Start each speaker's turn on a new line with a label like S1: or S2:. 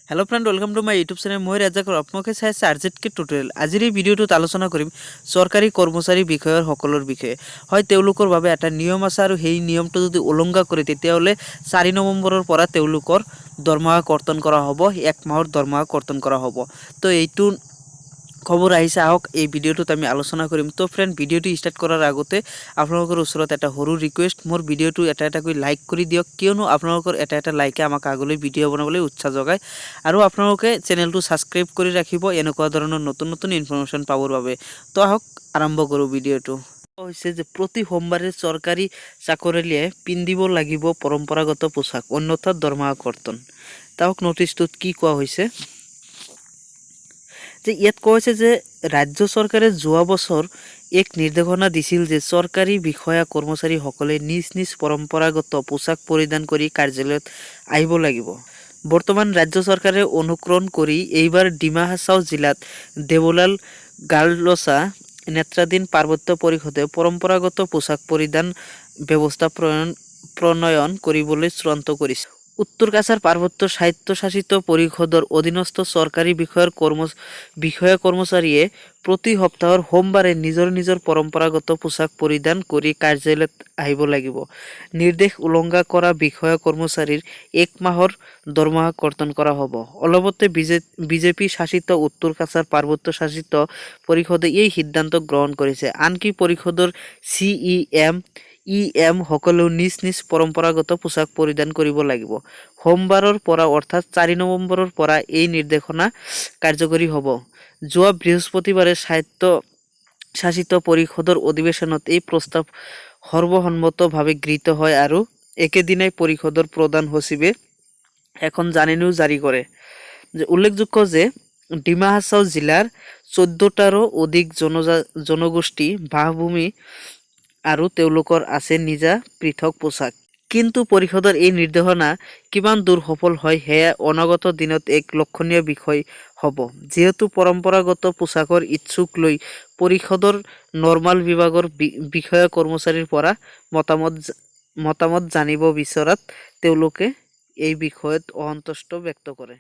S1: Hello friend welcome to my YouTube channel মই ৰাজাকৰ আপোনালোকে চাই আছে আৰজেডকে টিউটোৰিয়েল। আজিৰ এই ভিডিঅ'টোত আলোচনা কৰিম চৰকাৰী কৰ্মচাৰী বিষয়ৰ সকলৰ বিষয়ে। হয় তেওঁলোকৰ বাবে এটা নিয়ম আছে আৰু সেই নিয়মটো যদি উলংঘা কৰে তেতিয়াহলে 4 নৱেম্বৰৰ পৰা তেওঁলোকৰ দৰমহা কৰ্তন কৰা হ'ব, 1 মাহৰ দৰমহা কৰ্তন কৰা হ'ব। তো এইটো খবৰ আহিছে, আহক এই ভিডিঅ'টোত আমি আলোচনা কৰিম। তো ফ্ৰেন্ড ভিডিঅ'টো ষ্টাৰ্ট কৰাৰ আগতে আপোনালোকৰ ওচৰত এটা সৰু ৰিকুৱেষ্ট, মোৰ ভিডিঅ'টো এটা কৰি লাইক কৰি দিয়ক, কিয়নো আপোনালোকৰ এটা লাইকে আমাক আগলৈ ভিডিঅ' বনাবলৈ উৎসাহ যোগায়। আৰু আপোনালোকে চেনেলটো সাবস্ক্ৰাইব কৰি ৰাখিব এনেকুৱা ধৰণৰ নতুন নতুন ইনফৰমেশ্যন পাবৰ বাবে। তো আহক আৰম্ভ কৰোঁ ভিডিঅ'টো। হৈছে যে প্ৰতি সোমবাৰে চৰকাৰী চাকৰিয়ালে পিন্ধিব লাগিব পৰম্পৰাগত পোছাক, অন্যথা দৰমহা কৰ্তন। তাওক নটিছটোত কি কোৱা হৈছে যে ইয়াত কোৱা হৈছে যে ৰাজ্য চৰকাৰে যোৱা বছৰ এক নিৰ্দেশনা দিছিল যে চৰকাৰী বিষয়া কৰ্মচাৰীসকলে নিজ নিজ পৰম্পৰাগত পোছাক পৰিধান কৰি কাৰ্যালয়ত আহিব লাগিব। বৰ্তমান ৰাজ্য চৰকাৰে অনুকৰণ কৰি এইবাৰ ডিমা হাছাও জিলাত দেৱলাল গাৰ্লছা নেতৃত্বাধীন পাৰ্বত্য পৰিষদে পৰম্পৰাগত পোছাক পৰিধান ব্যৱস্থা প্ৰণয়ন কৰিবলৈ চূড়ান্ত কৰিছে। উত্তৰ কাছাৰ পাৰ্বত্য স্বায়ত্তশাসিত পৰিষদৰ অধীনস্থ চৰকাৰী বিষয়া কৰ্মচাৰীয়ে প্ৰতি সপ্তাহৰ সোমবাৰে নিজৰ পৰম্পৰাগত পোছাক পৰিধান কৰি কাৰ্যালয়ত আহিব লাগিব। নিৰ্দেশ উলংঘা কৰা বিষয়া কৰ্মচাৰীৰ 1 মাহৰ দৰমহা কৰ্তন কৰা হ'ব। অলপতে বিজেপি শাসিত উত্তৰ কাছাৰ পাৰ্বত্য শাসিত পৰিষদে এই সিদ্ধান্ত গ্ৰহণ কৰিছে। আনকি পৰিষদৰ CEM সকলেও নিজ পৰম্পৰাগত পোছাক পৰিধান কৰিব লাগিব। সোমবাৰৰ পৰা অৰ্থাৎ 4 নৱেম্বৰৰ পৰা এই নিৰ্দেশনা কাৰ্যকৰী হ'ব। যোৱা বৃহস্পতিবাৰে স্বায়ত্তশাসিত পৰিষদৰ অধিৱেশনত এই প্ৰস্তাৱ সৰ্বসন্মতভাৱে গৃহীত হয় আৰু একেদিনাই পৰিষদৰ প্ৰধান সচিবে এখন জাননীও জাৰি কৰে। উল্লেখযোগ্য যে ডিমা হাছাও জিলাৰ 14টাৰো অধিক জনগোষ্ঠী বাসভূমি আৰু তেওঁলোকৰ আছে নিজা পৃথক পোছাক। কিন্তু পৰিষদৰ এই নিৰ্দেশনা কিমান দূৰ সফল হয় সেয়া অনাগত দিনত এক লক্ষণীয় বিষয় হ'ব। যিহেতু পৰম্পৰাগত পোছাকৰ ইচ্ছুক লৈ পৰিষদৰ নৰ্মাল বিভাগৰ বিষয়া কৰ্মচাৰীৰ পৰা মতামত জানিব বিচৰাত তেওঁলোকে এই বিষয়ত অসন্তুষ্ট ব্যক্ত কৰে।